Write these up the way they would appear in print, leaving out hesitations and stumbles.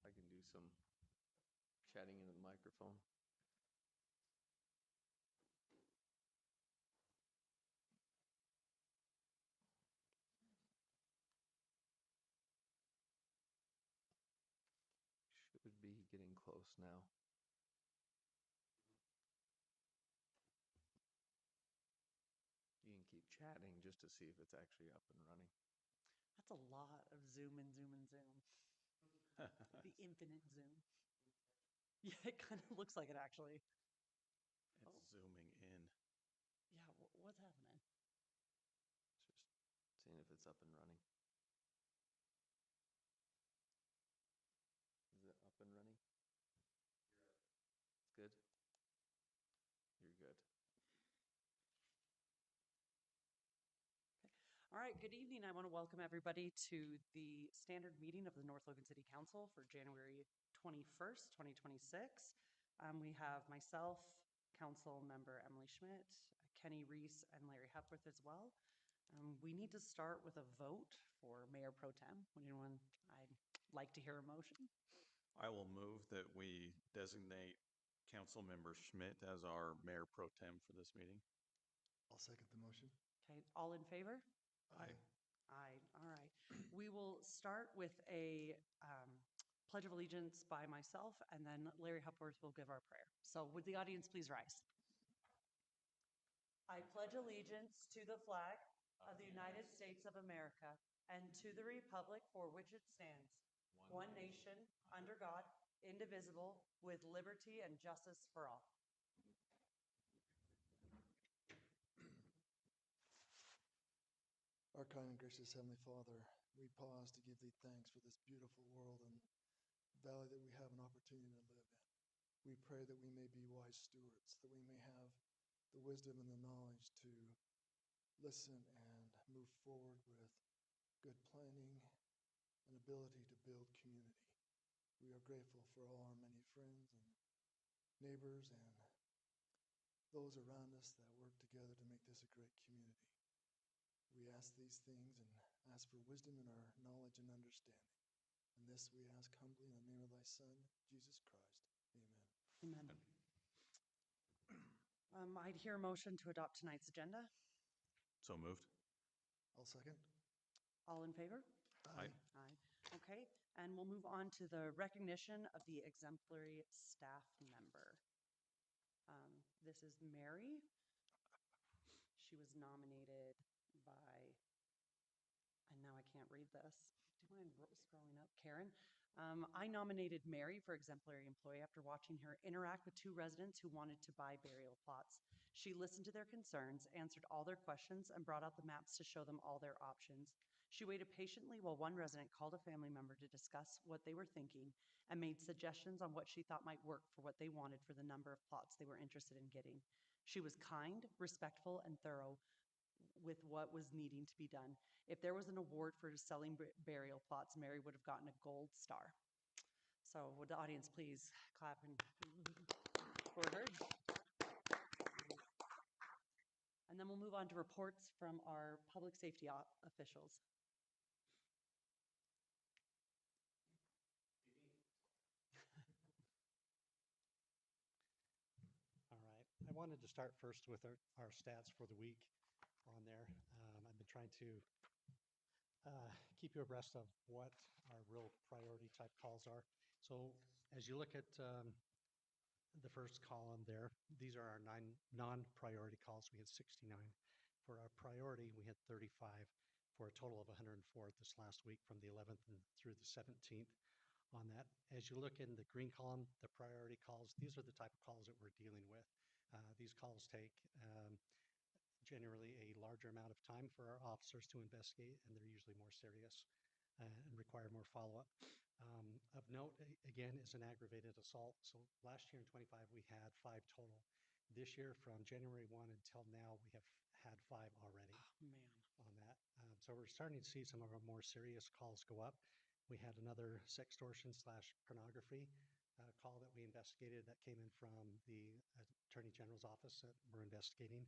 I can do some chatting into the microphone. Should be getting close now. You can keep chatting just to see if it's actually up and running. That's a lot of zoom and zoom and zoom. The infinite zoom. Yeah, it kind of looks like it actually. It's zooming in. Yeah, what's happening? Just seeing if it's up and running. Is it up and running? It's good? You're good. All right, good evening. I want to welcome everybody to the standard meeting of the North Logan City Council for January 21st, 2026. We have myself, Council Member Emily Schmidt, Kenny Reese, and Larry Hepworth as well. We need to start with a vote for Mayor Pro Tem. Would anyone, I'd like to hear a motion. I will move that we designate Councilmember Schmidt as our Mayor Pro Tem for this meeting. I'll second the motion. Okay, all in favor? Aye. Aye, all right. We will start with a Pledge of Allegiance by myself, and then Larry Hepworth will give our prayer. So would the audience please rise? I pledge allegiance to the flag of the United States of America and to the republic for which it stands, one nation, under God, indivisible, with liberty and justice for all. Our kind and gracious Heavenly Father, we pause to give thee thanks for this beautiful world and valley that we have an opportunity to live in. We pray that we may be wise stewards, that we may have the wisdom and the knowledge to listen and move forward with good planning and ability to build community. We are grateful for all our many friends and neighbors and those around us that work together to make this a great community. We ask these things and ask for wisdom in our knowledge and understanding. And this we ask humbly in the name of thy Son, Jesus Christ. Amen. Amen. I'd hear a motion to adopt tonight's agenda. So moved. I'll second. All in favor? Aye. Aye. Okay, and we'll move on to the recognition of the exemplary staff member. This is Mary. She was nominated by, and now I can't read this. Do you mind scrolling up? Karen. I nominated Mary for exemplary employee after watching her interact with two residents who wanted to buy burial plots. She listened to their concerns, answered all their questions, and brought out the maps to show them all their options. She waited patiently while one resident called a family member to discuss what they were thinking and made suggestions on what she thought might work for what they wanted for the number of plots they were interested in getting. She was kind, respectful, and thorough with what was needing to be done. If there was an award for selling burial plots, Mary would have gotten a gold star. So would the audience please clap and for her? And then we'll move on to reports from our public safety officials. All right. I wanted to start first with our stats for the week on there. I've been trying to keep you abreast of what our real priority type calls are. So as you look at the first column there, these are our 9 non-priority calls. We had 69. For our priority, we had 35 for a total of 104 this last week from the 11th through the 17th on that. As you look in the green column, the priority calls, these are the type of calls that we're dealing with. These calls take generally a larger amount of time for our officers to investigate, and they're usually more serious and require more follow-up. Of note, again, is an aggravated assault. So last year in 25, we had 5 total. This year, from January 1 until now, we have had 5 already. Oh, man. On that. So we're starting to see some of our more serious calls go up. We had another sextortion / pornography call that we investigated that came in from the Attorney General's office that we're investigating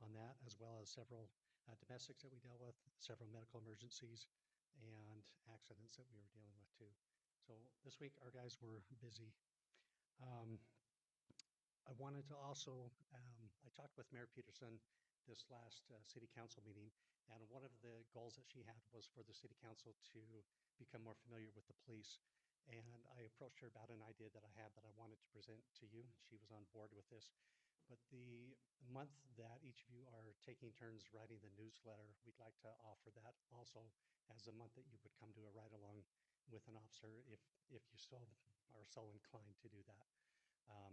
on that, as well as several domestics that we dealt with, several medical emergencies, and accidents that we were dealing with too. So this week, our guys were busy. Um, I wanted to also, I talked with Mayor Peterson this last city council meeting, and one of the goals that she had was for the city council to become more familiar with the police. And I approached her about an idea that I had that I wanted to present to you. She was on board with this. But the month that each of you are taking turns writing the newsletter, we'd like to offer that also as a month that you would come to a ride along with an officer if you so are so inclined to do that.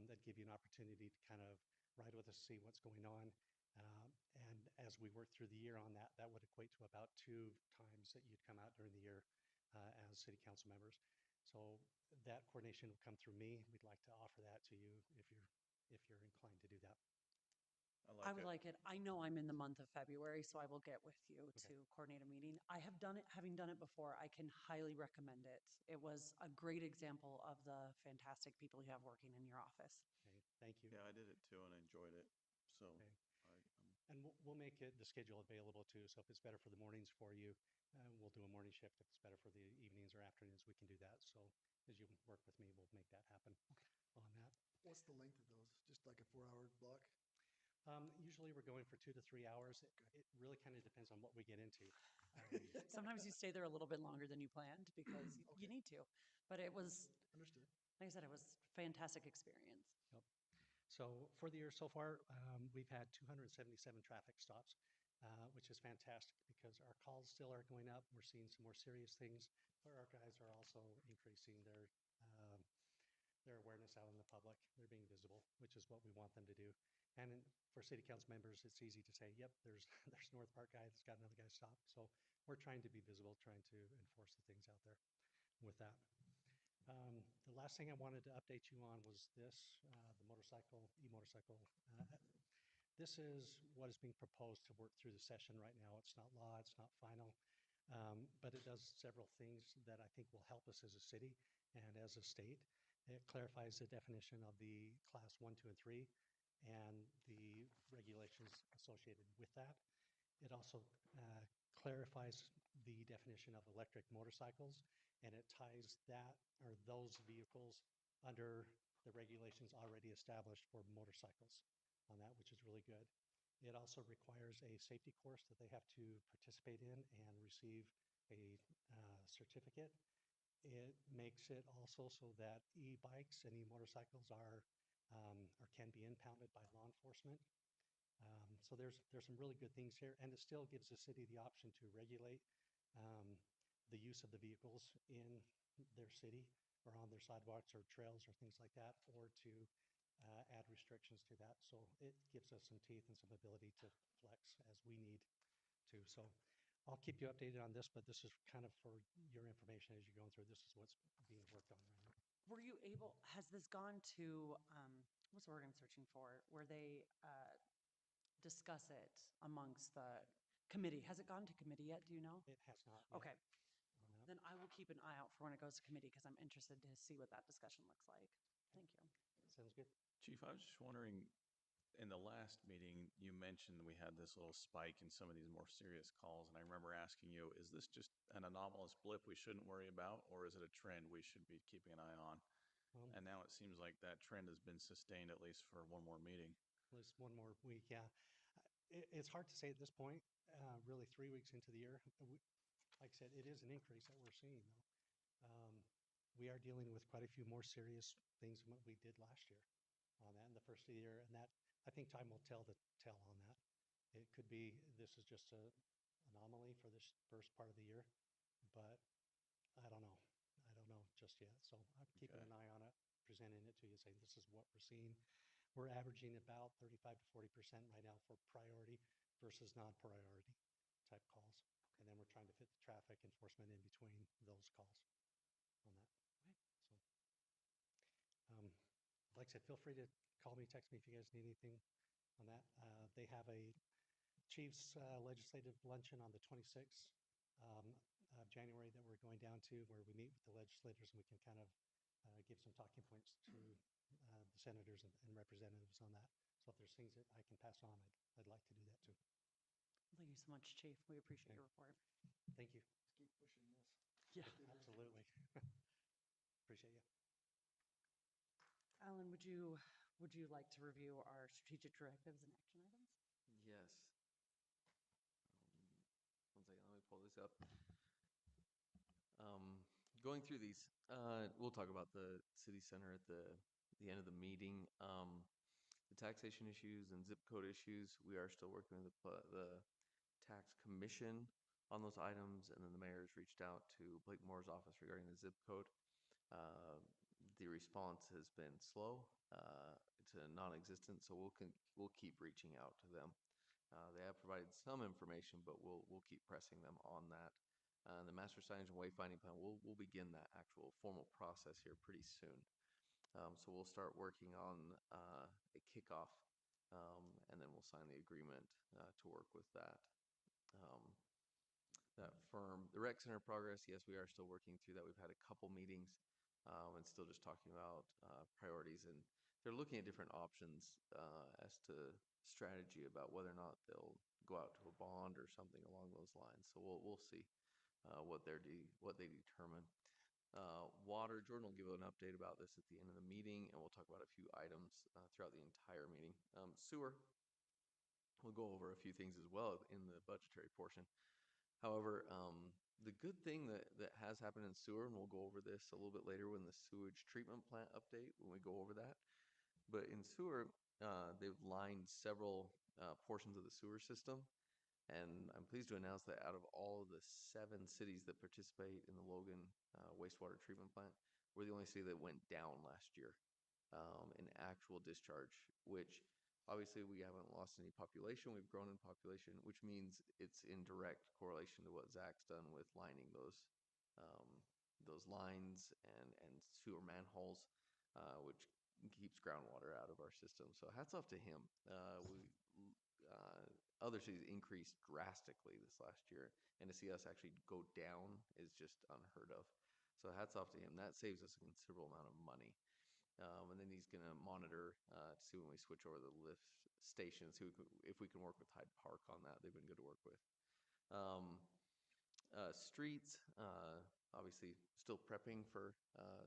That'd give you an opportunity to kind of ride with us, see what's going on. And as we work through the year on that, that would equate to about 2 times that you'd come out during the year as city council members. So that coordination will come through me. We'd like to offer that to you if you're inclined to do that. I would like it. I know I'm in the month of February, so I will get with you Okay. to coordinate a meeting. I have done it, having done it before, I can highly recommend it. It was a great example of the fantastic people you have working in your office. Okay, thank you. Yeah, I did it too and enjoyed it. So Okay. I'm And we'll make it the schedule available too. So if it's better for the mornings for you, we'll do a morning shift. If it's better for the evenings or afternoons, we can do that. So as you work with me, we'll make that happen on that. What's the length of those? Just like a 4-hour block? Usually we're going for 2 to 3 hours. It really kind of depends on what we get into. Sometimes you stay there a little bit longer than you planned because you Okay. need to. But it was, Understood. like I said, it was fantastic experience. Yep. So for the year so far, we've had 277 traffic stops, which is fantastic because our calls still are going up. We're seeing some more serious things, but our guys are also increasing their awareness out in the public. They're being visible, which is what we want them to do. And for city council members, it's easy to say, "Yep, there's there's North Park guy that's got another guy stopped." So we're trying to be visible, trying to enforce the things out there with that. The last thing I wanted to update you on was this, the e-motorcycle. This is what is being proposed to work through the session right now. It's not law, it's not final, but it does several things that I think will help us as a city and as a state. It clarifies the definition of the class 1, 2, and 3 and the regulations associated with that. It also clarifies the definition of electric motorcycles, and it ties that or those vehicles under the regulations already established for motorcycles on that, which is really good. It also requires a safety course that they have to participate in and receive a certificate. It makes it also so that e-bikes and e-motorcycles are or can be impounded by law enforcement. So there's some really good things here, and it still gives the city the option to regulate the use of the vehicles in their city or on their sidewalks or trails or things like that, or to add restrictions to that. So it gives us some teeth and some ability to flex as we need to. So I'll keep you updated on this, but this is kind of for your information as you're going through. This is what's being worked on right now. Were you able, has this gone to, what's the word I'm searching for, where they discuss it amongst the committee? Has it gone to committee yet? Do you know? It has not yet. Okay, on that. then I will keep an eye out for when it goes to committee because I'm interested to see what that discussion looks like. Thank you. Sounds good. Chief, I was just wondering, in the last meeting, you mentioned we had this little spike in some of these more serious calls, and I remember asking you, is this just an anomalous blip we shouldn't worry about, or is it a trend we should be keeping an eye on? And now it seems like that trend has been sustained at least for one more meeting. At least one more week, yeah. It's hard to say at this point, really 3 weeks into the year. Like I said, it is an increase that we're seeing, though. We are dealing with quite a few more serious things than what we did last year on that in the first of the year, and that I think time will tell on that. It could be this is just a anomaly for this first part of the year, but I don't know. I don't know just yet. So I'm keeping Okay. an eye on it, presenting it to you, saying this is what we're seeing. We're averaging about 35 to 40% right now for priority versus non-priority type calls. And then we're trying to fit the traffic enforcement in between those calls on that. So, like I said, feel free to call me, text me if you guys need anything on that. They have a Chiefs legislative luncheon on the 26th of January that we're going down to, where we meet with the legislators and we can kind of give some talking points to the senators and representatives on that. So if there's things that I can pass on, I'd like to do that too. Thank you so much, Chief. We appreciate Okay. your report. Thank you. Let's keep pushing this. Yeah. Absolutely. Alan, would you like to review our strategic directives and action items? Yes. One second, let me pull this up. Going through these, we'll talk about the city center at the end of the meeting. The taxation issues and zip code issues, we are still working with the tax commission on those items, and then the mayor's reached out to Blake Moore's office regarding the zip code. Uh, the response has been slow to non-existent, so we'll keep reaching out to them. They have provided some information, but we'll keep pressing them on that. The master signage and wayfinding plan, we'll begin that actual formal process here pretty soon. So we'll start working on a kickoff, and then we'll sign the agreement to work with that. That firm, the rec center progress, yes, we are still working through that. We've had a couple meetings and still just talking about priorities, and they're looking at different options as to strategy about whether or not they'll go out to a bond or something along those lines. So we'll see what they determine. Water, Jordan will give an update about this at the end of the meeting, and we'll talk about a few items throughout the entire meeting. Sewer, we'll go over a few things as well in the budgetary portion. However, the good thing that has happened in sewer, and we'll go over this a little bit later when the sewage treatment plant update, when we go over that. But in sewer, they've lined several portions of the sewer system. And I'm pleased to announce that out of all of the 7 cities that participate in the Logan wastewater treatment plant, we're the only city that went down last year in actual discharge, which obviously we haven't lost any population. We've grown in population, which means it's in direct correlation to what Zach's done with lining those lines and sewer manholes, which keeps groundwater out of our system. So hats off to him. Other cities increased drastically this last year, and to see us actually go down is just unheard of. So hats off to him. That saves us a considerable amount of money. And then he's going to monitor to see when we switch over the lift stations, if we can work with Hyde Park on that. They've been good to work with. Streets, obviously still prepping for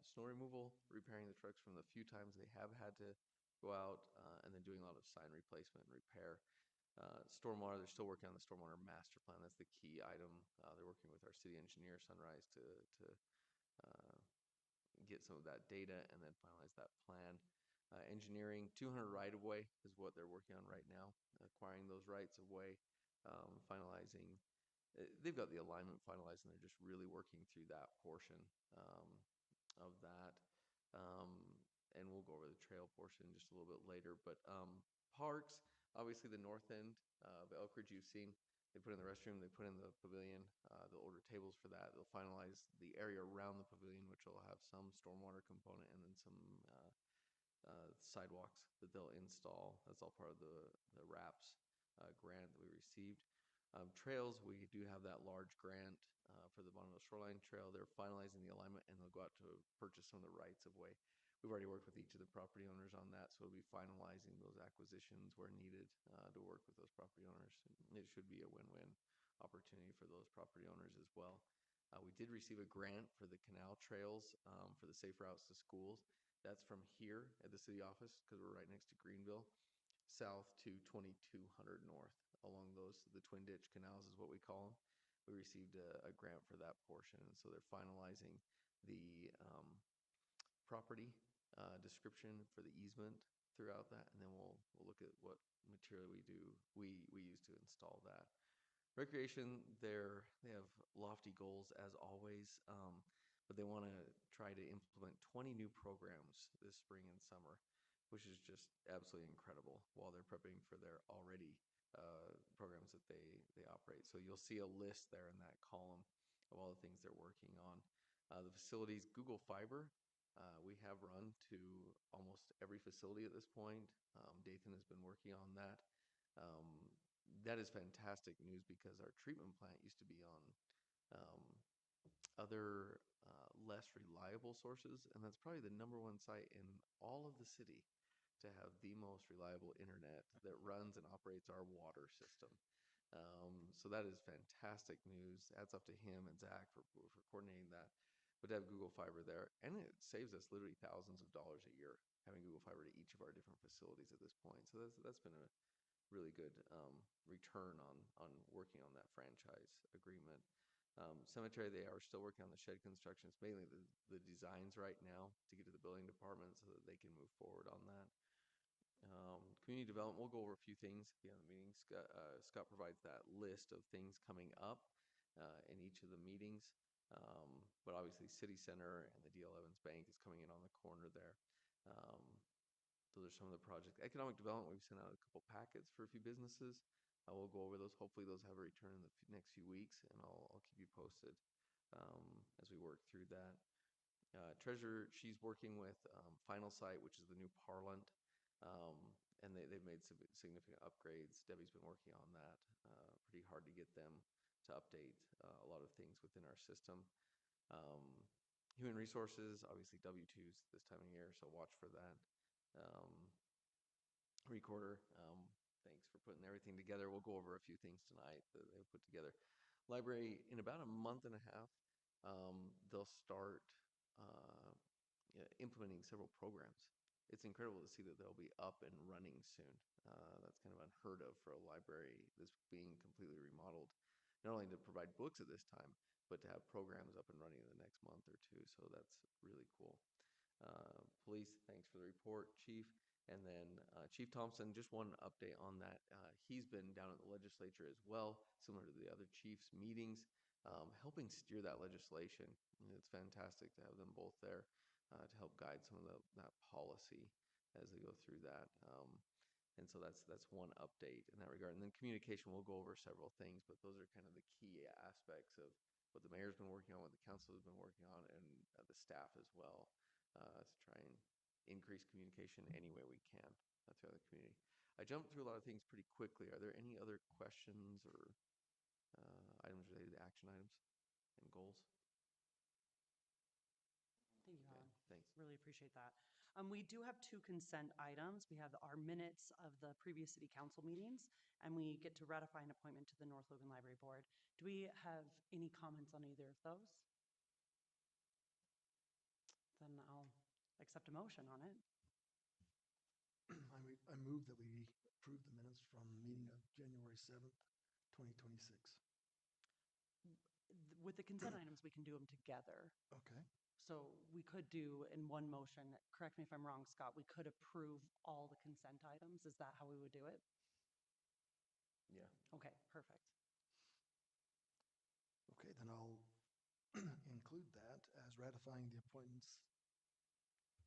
snow removal, repairing the trucks from the few times they have had to go out, and then doing a lot of sign replacement and repair. Stormwater, they're still working on the stormwater master plan. That's the key item. They're working with our city engineer, Sunrise, to get some of that data and then finalize that plan. Engineering, 200 right-of-way is what they're working on right now, acquiring those rights-of-way, finalizing. They've got the alignment finalized, and they're just really working through that portion of that. And we'll go over the trail portion just a little bit later. But parks, obviously the north end of Elk Ridge you've seen. They put in the restroom, they put in the pavilion. They'll order tables for that. They'll finalize the area around the pavilion, which will have some stormwater component and then some sidewalks that they'll install. That's all part of the RAPS grant that we received. Trails, we do have that large grant for the Bonneville Shoreline Trail. They're finalizing the alignment, and they'll go out to purchase some of the rights of way. We've already worked with each of the property owners on that, so we'll be finalizing those acquisitions where needed to work with those property owners. It should be a win-win opportunity for those property owners as well. We did receive a grant for the canal trails for the safe routes to schools. That's from here at the city office, because we're right next to Greenville, south to 2200 north along the Twin Ditch Canals is what we call them. We received a grant for that portion, and so they're finalizing the property description for the easement throughout that, and then we'll look at what material we use to install that. Recreation, they have lofty goals as always, but they want to try to implement 20 new programs this spring and summer, which is just absolutely incredible while they're prepping for their already programs that they operate. So you'll see a list there in that column of all the things they're working on. The facilities, Google Fiber, we have run to almost every facility at this point. Dathan has been working on that. That is fantastic news because our treatment plant used to be on other less reliable sources, and that's probably the #1 site in all of the city to have the most reliable internet that runs and operates our water system. So that is fantastic news. Hats off to him and Zach for coordinating that. but to have Google Fiber there, and it saves us literally thousands of dollars a year having Google Fiber to each of our different facilities at this point. So that's been a really good return on working on that franchise agreement. Cemetery, they are still working on the shed construction. It's mainly the designs right now to get to the building department so that they can move forward on that. Community development, we'll go over a few things at the end of the meeting. Scott provides that list of things coming up in each of the meetings. But obviously City Center and the D.L. Evans Bank is coming in on the corner there. Those are some of the projects. Economic development, we've sent out a couple packets for a few businesses. We'll go over those. Hopefully those have a return in the next few weeks, and I'll keep you posted as we work through that. Treasurer, she's working with Final Site, which is the new Parlant, and they've made some significant upgrades. Debbie's been working on that pretty hard to get them to update a lot of things within our system. Human resources, obviously W-2s this time of year, so watch for that. Recorder, thanks for putting everything together. We'll go over a few things tonight that they've put together. Library, in about a month and a half, they'll start implementing several programs. It's incredible to see that they'll be up and running soon. That's kind of unheard of for a library that's being completely remodeled, not only to provide books at this time, but to have programs up and running in the next month or two. So that's really cool. Police, thanks for the report, Chief. And then Chief Thompson, just one update on that. He's been down at the legislature as well, similar to the other chiefs' meetings, helping steer that legislation. And it's fantastic to have them both there to help guide some of that policy as they go through that. And so that's one update in that regard. And then communication, we'll go over several things, but those are kind of the key aspects of what the mayor's been working on, what the council has been working on, and the staff as well, to try and increase communication any way we can throughout the community. I jumped through a lot of things pretty quickly. Are there any other questions or items related to action items and goals? Thank you, Okay, Alan. thanks. Really appreciate that. We do have two consent items. We have our minutes of the previous city council meetings, and we get to ratify an appointment to the North Logan Library Board. Do we have any comments on either of those? Then I'll accept a motion on it. I move that we approve the minutes from the meeting of January 7th, 2026. With the consent items, we can do them together. Okay. So we could do in one motion, correct me if I'm wrong, Scott, we could approve all the consent items. Is that how we would do it? Yeah. Okay, perfect. Okay, then I'll include that as ratifying the appointments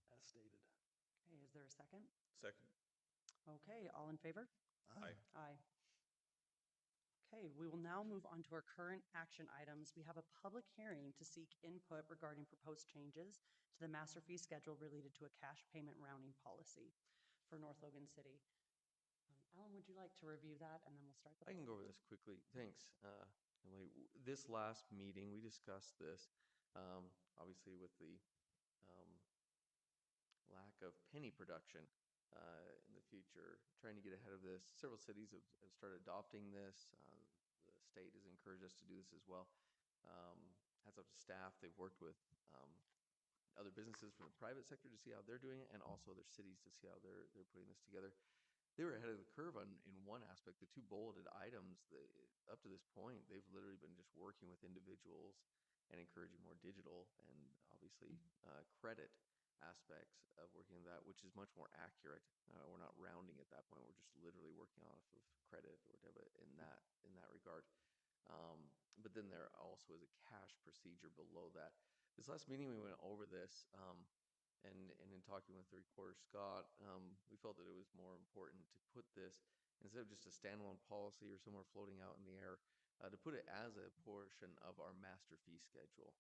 as stated. Okay, is there a second? Second. Okay, all in favor? Aye. Aye. Okay, we will now move on to our current action items. We have a public hearing to seek input regarding proposed changes to the master fee schedule related to a cash payment rounding policy for North Logan City. Alan, would you like to review that, and then we'll start the I can go over this quickly. Thanks, Emily. This last meeting, we discussed this, obviously with the lack of penny production in the future, trying to get ahead of this. Several cities have started adopting this. The state has encouraged us to do this as well. Hats off to staff. They've worked with other businesses from the private sector to see how they're doing it, and also other cities to see how they're putting this together. They were ahead of the curve in one aspect. The two bulleted items, up to this point, they've literally been just working with individuals and encouraging more digital and obviously credit aspects of working on that, which is much more accurate. We're not rounding at that point. We're just literally working off of credit or debit in that regard. But then there also is a cash procedure below that. This last meeting, we went over this, and in talking with the recorder, Scott, we felt that it was more important to put this, instead of just a standalone policy or somewhere floating out in the air, to put it as a portion of our master fee schedule.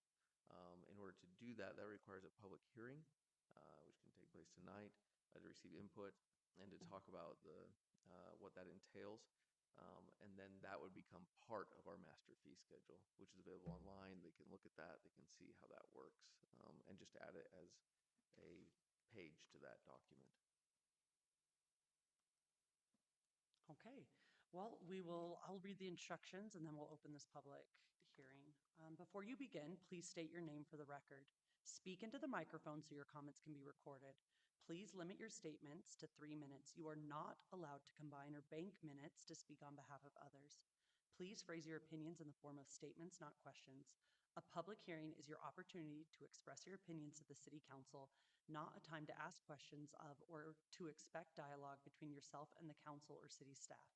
In order to do that, that requires a public hearing, which can take place tonight, to receive input and to talk about what that entails. And then that would become part of our master fee schedule, which is available online. They can look at that. They can see how that works, and just add it as a page to that document. Okay, well, I'll read the instructions and then we'll open this public hearing. Before you begin, please state your name for the record. Speak into the microphone so your comments can be recorded. Please limit your statements to 3 minutes. You are not allowed to combine or bank minutes to speak on behalf of others. Please phrase your opinions in the form of statements, not questions. A public hearing is your opportunity to express your opinions to the City Council, not a time to ask questions of or to expect dialogue between yourself and the Council or City staff.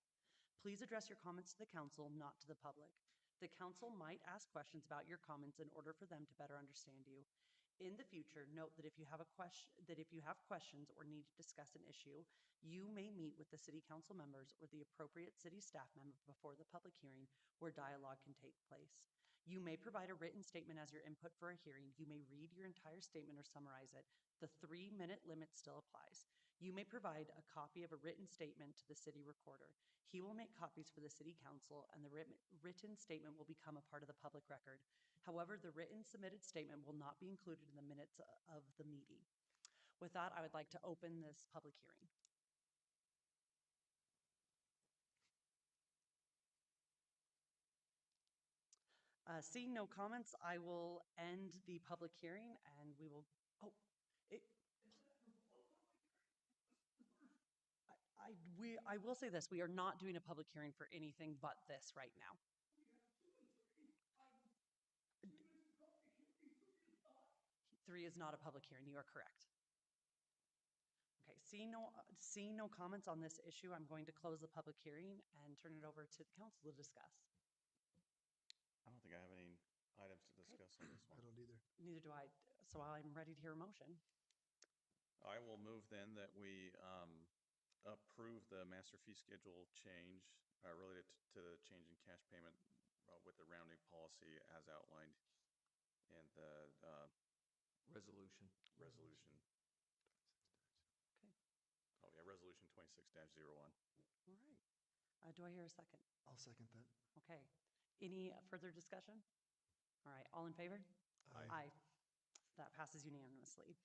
Please address your comments to the Council, not to the public. The Council might ask questions about your comments in order for them to better understand you. In the future, note that if you have questions or need to discuss an issue, you may meet with the City Council members or the appropriate City staff member before the public hearing where dialogue can take place. You may provide a written statement as your input for a hearing. You may read your entire statement or summarize it. The 3-minute limit still applies. You may provide a copy of a written statement to the city recorder. He will make copies for the City Council, and the written statement will become a part of the public record. However, the written submitted statement will not be included in the minutes of the meeting. With that, I would like to open this public hearing. Seeing no comments, I will end the public hearing and we will, oh, it, I will say this, we are not doing a public hearing for anything but this right now. Three is not a public hearing, you are correct. Okay, seeing no comments on this issue, I'm going to close the public hearing and turn it over to the council to discuss. I don't think I have any items to discuss on this I one. don't either. Neither do I, so I'm ready to hear a motion. I will move then that we approve the master fee schedule change related to the change in cash payment with the rounding policy as outlined in the Resolution. resolution. Okay, Oh yeah, resolution 26-01. all right. Do I hear a second? I'll second that. Okay, any further discussion? All right, all in favor? Aye. That passes unanimously.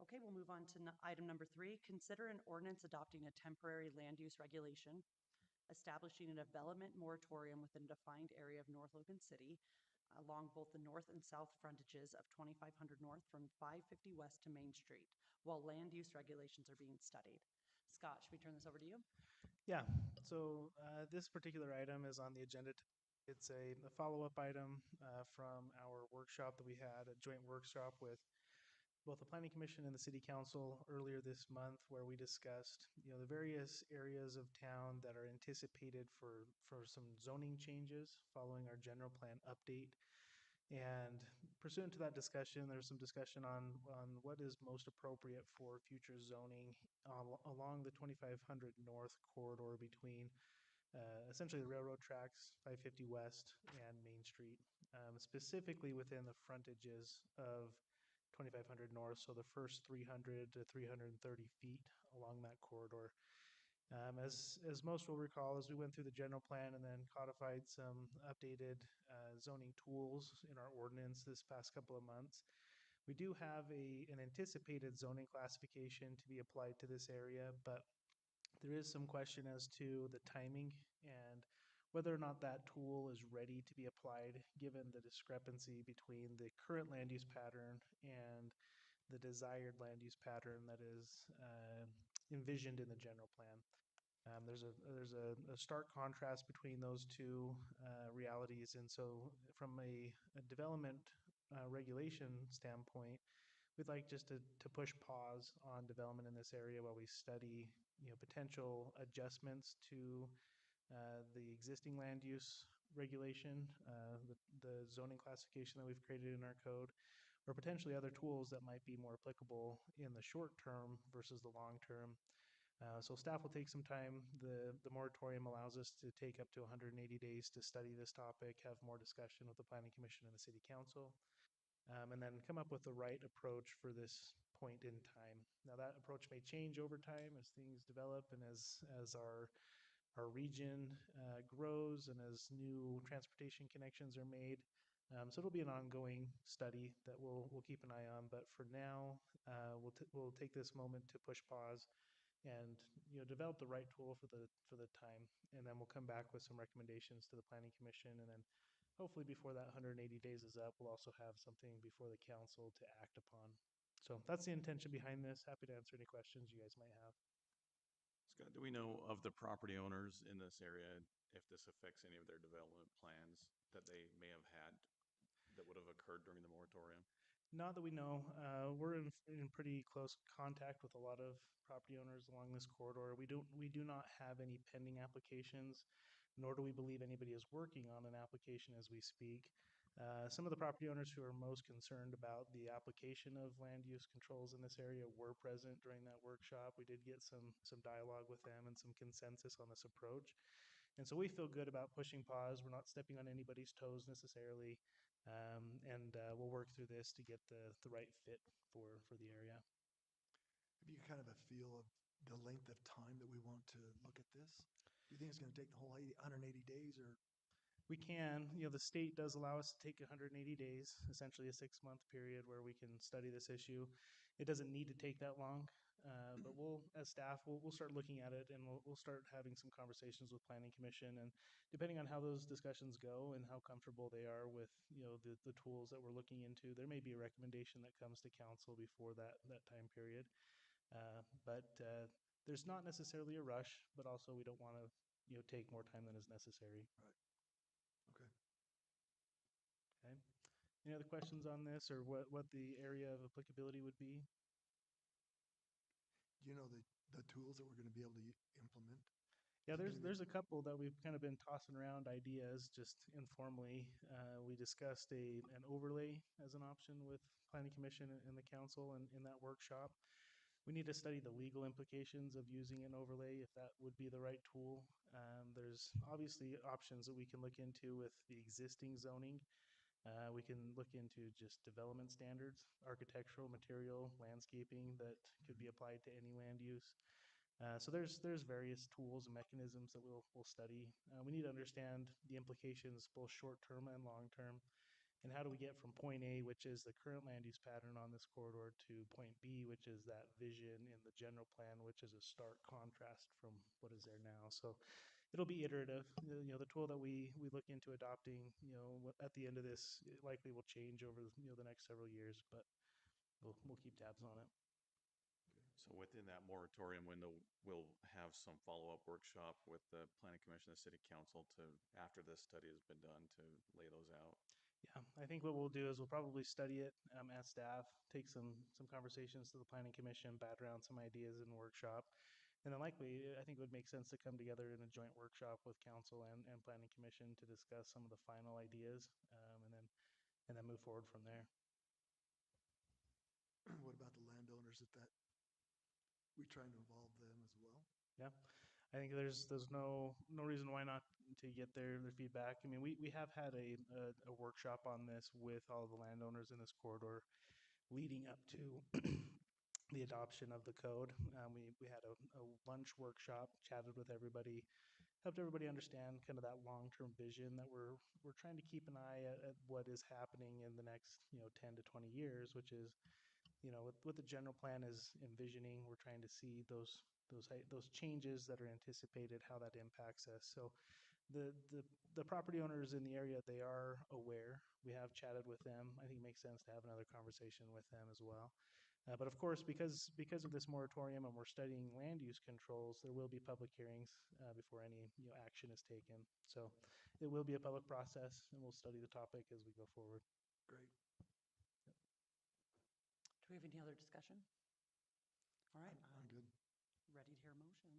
Okay, we'll move on to item number 3. Consider an ordinance adopting a temporary land use regulation, establishing a development moratorium within a defined area of North Logan City along both the north and south frontages of 2500 North from 550 West to Main Street, while land use regulations are being studied. Scott, should we turn this over to you? Yeah, so this particular item is on the agenda. It's a follow-up item from our workshop that we had, a joint workshop with both the Planning Commission and the City Council earlier this month, where we discussed, the various areas of town that are anticipated for some zoning changes following our general plan update. And pursuant to that discussion, there's some discussion on what is most appropriate for future zoning along the 2500 North corridor between essentially the railroad tracks, 550 West, and Main Street, specifically within the frontages of 2500 North, so the first 300 to 330 feet along that corridor. As most will recall, as we went through the general plan and then codified some updated zoning tools in our ordinance this past couple of months, we do have an anticipated zoning classification to be applied to this area, but there is some question as to the timing and whether or not that tool is ready to be applied given the discrepancy between the current land use pattern and the desired land use pattern that is envisioned in the general plan. There's a stark contrast between those two realities, and so from a development regulation standpoint, we'd like just to push pause on development in this area while we study potential adjustments to the existing land use regulation, the zoning classification that we've created in our code, or potentially other tools that might be more applicable in the short term versus the long term. So staff will take some time. The moratorium allows us to take up to 180 days to study this topic, have more discussion with the Planning Commission and the City Council, and then come up with the right approach for this point in time. Now that approach may change over time as things develop and as our region grows and as new transportation connections are made. So it'll be an ongoing study that we'll keep an eye on. But for now, we'll take this moment to push pause and develop the right tool for the time, and then we'll come back with some recommendations to the Planning Commission, and then hopefully before that 180 days is up, we'll also have something before the council to act upon. So that's the intention behind this. Happy to answer any questions you guys might have. Scott, do we know of the property owners in this area, if this affects any of their development plans that they may have had that would have occurred during the moratorium? Not that we know. We're in pretty close contact with a lot of property owners along this corridor. We do not have any pending applications, nor do we believe anybody is working on an application as we speak. Some of the property owners who are most concerned about the application of land use controls in this area were present during that workshop. We did get some dialogue with them and some consensus on this approach. And so we feel good about pushing pause. We're not stepping on anybody's toes necessarily. And we'll work through this to get the right fit for the area. Have you kind of a feel of the length of time that we want to look at this? Do you think it's going to take the whole 180 days, or We can, the state does allow us to take 180 days, essentially a 6-month period where we can study this issue. It doesn't need to take that long, but as staff, we'll start looking at it, and we'll start having some conversations with Planning Commission. And depending on how those discussions go and how comfortable they are with, the tools that we're looking into, there may be a recommendation that comes to council before that time period. But there's not necessarily a rush, but also we don't want to, take more time than is necessary. okay? Okay. Any other questions on this, or what the area of applicability would be? Do you know the tools that we're going to be able to implement? Yeah, Is it gonna be- there's a couple that we've kind of been tossing around ideas just informally. We discussed an overlay as an option with Planning Commission and the council in that workshop. We need to study the legal implications of using an overlay, if that would be the right tool. There's obviously options that we can look into with the existing zoning. We can look into just development standards, architectural, material, landscaping that could be applied to any land use. So there's various tools and mechanisms that we'll study. We need to understand the implications, both short-term and long-term. And how do we get from point A, which is the current land use pattern on this corridor, to point B, which is that vision in the general plan, which is a stark contrast from what is there now. So it'll be iterative. The tool that we look into adopting, at the end of this, it likely will change over the next several years, but we'll keep tabs on it. So within that moratorium window, we'll have some follow-up workshop with the Planning Commission, the City Council after this study has been done, to lay those out. Yeah, I think what we'll do is we'll probably study it as staff, take some conversations to the Planning Commission, bat around some ideas in workshop. And then likely, I think it would make sense to come together in a joint workshop with council and Planning Commission to discuss some of the final ideas, and then move forward from there. What about the landowners? If that we trying to involve them as well? Yeah, I think there's no reason why not to get their feedback. I mean, we have had a workshop on this with all the landowners in this corridor leading up to the adoption of the code. We had a lunch workshop, chatted with everybody, helped everybody understand kind of that long-term vision that we're trying to keep an eye at what is happening in the next 10 to 20 years, which is what the general plan is envisioning. We're trying to see those changes that are anticipated, how that impacts us. So the property owners in the area, they are aware. We have chatted with them. I think it makes sense to have another conversation with them as well. But of course, because of this moratorium and we're studying land use controls, there will be public hearings before any action is taken. So it will be a public process, and we'll study the topic as we go forward. Great. Do we have any other discussion? All right, I'm good. ready to hear a motion.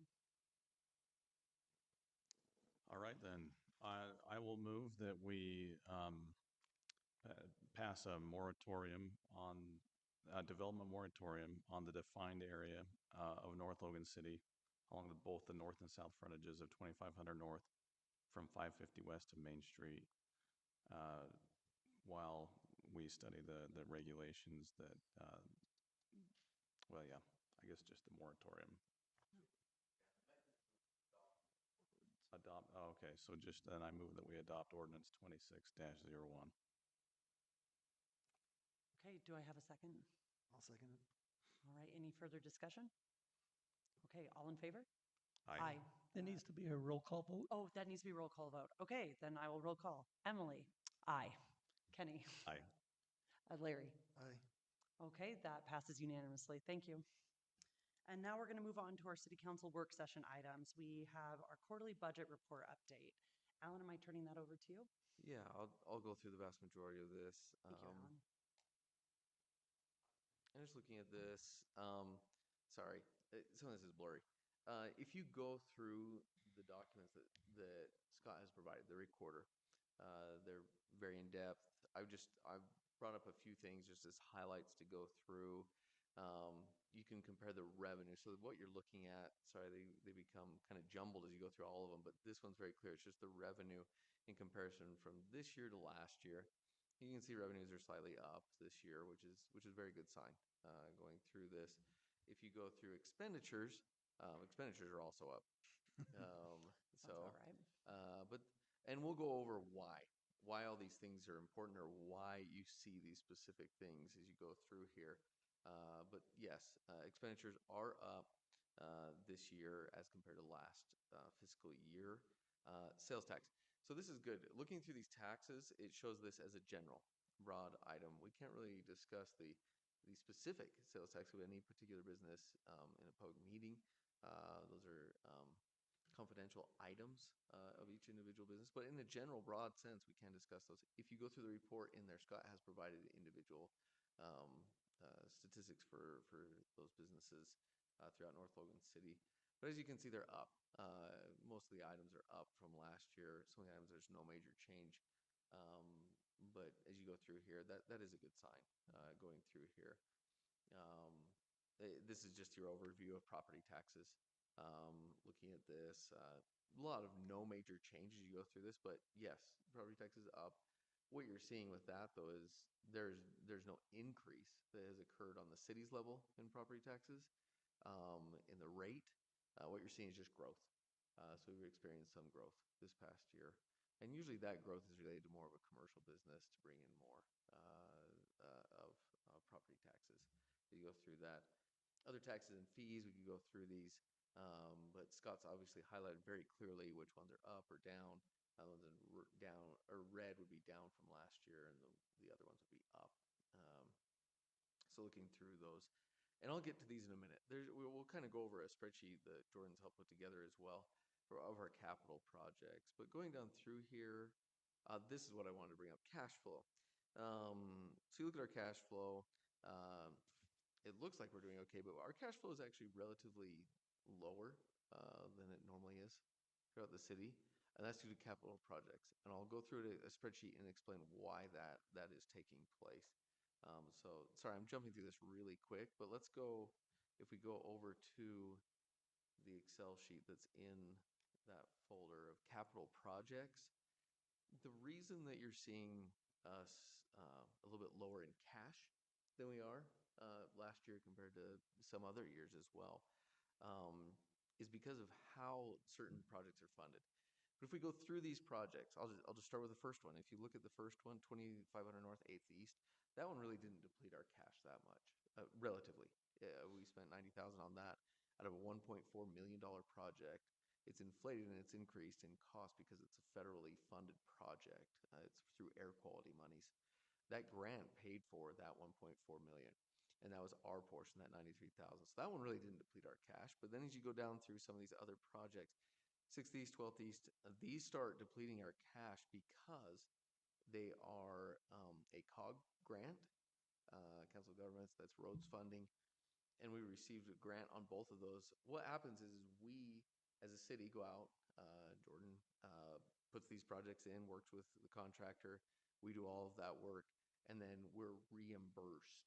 All right, then. I will move that we pass a moratorium on development moratorium on the defined area of North Logan City along both the north and south frontages of 2500 North from 550 west of Main Street, while we study the regulations that, well, yeah, I guess just the moratorium. Okay, so just then I move that we adopt ordinance 26-01. Okay, do I have a second? I'll second it. All right, any further discussion? Okay, all in favor? Aye. There needs to be a roll call vote. Oh, that needs to be roll call vote. Okay, then I will roll call. Emily, Aye. Kenny? Aye. Larry? Aye. Okay, that passes unanimously. Thank you. And now we're going to move on to our city council work session items. We have our quarterly budget report update. Alan, am I turning that over to you? Yeah, I'll go through the vast majority of this. Thank you, Alan. I'm just looking at this. Sorry, some of this is blurry. If you go through the documents that Scott has provided, the recorder, they're very in depth. I've brought up a few things just as highlights to go through. You can compare the revenue. So what you're looking at, sorry, they become kind of jumbled as you go through all of them, but this one's very clear. It's just the revenue in comparison from this year to last year. You can see revenues are slightly up this year, which is a very good sign going through this. If you go through expenditures, expenditures are also up. Um, That's so, all right. but and we'll go over why all these things are important or why you see these specific things as you go through here. But yes, expenditures are up this year as compared to last fiscal year. Sales tax. So this is good. Looking through these taxes, it shows this as a general, broad item. We can't really discuss the specific sales tax of any particular business in a public meeting. Those are confidential items of each individual business, but in a general, broad sense, we can discuss those. If you go through the report in there, Scott has provided individual um, statistics for those businesses throughout North Logan City. But as you can see, they're up. Most of the items are up from last year. Some of the items, there's no major change. Um, but as you go through here, that is a good sign going through here. Um, this is just your overview of property taxes. Looking at this, a lot of no major changes you go through this, but yes, property taxes up. What you're seeing with that though is there's no increase that has occurred on the city's level in property taxes. In the rate, what you're seeing is just growth. So we've experienced some growth this past year, and usually that growth is related to more of a commercial business to bring in more of property taxes. You go through that. Other taxes and fees, we could go through these, but Scott's obviously highlighted very clearly which ones are up or down. Ones in down or red would be down from last year, and the other ones would be up. Um, so looking through those, and I'll get to these in a minute. We'll kind of go over a spreadsheet that Jordan's helped put together as well of our capital projects. But going down through here, this is what I wanted to bring up: cash flow. So you look at our cash flow. It looks like we're doing okay, but our cash flow is actually relatively lower than it normally is throughout the city, and that's due to capital projects. And I'll go through a spreadsheet and explain why that is taking place. So sorry, I'm jumping through this really quick, but let's go. If we go over to the Excel sheet that's in that folder of capital projects, the reason that you're seeing us a little bit lower in cash than we are last year compared to some other years as well um, is because of how certain projects are funded. But if we go through these projects, I'll just start with the first one. If you look at the first one, 2500 North 8th East, that one really didn't deplete our cash that much, relatively. We spent 90,000 on that out of a $1.4 million project. It's inflated and it's increased in cost because it's a federally funded project. It's through air quality monies. That grant paid for that 1.4 million, and that was our portion, that 93,000. So that one really didn't deplete our cash. But then as you go down through some of these other projects, 6th East, 12th East, these start depleting our cash because they are a COG grant, Council of Governments, that's roads funding, and we received a grant on both of those. What happens is we, as a city, go out. Jordan puts these projects in, works with the contractor. We do all of that work, and then we're reimbursed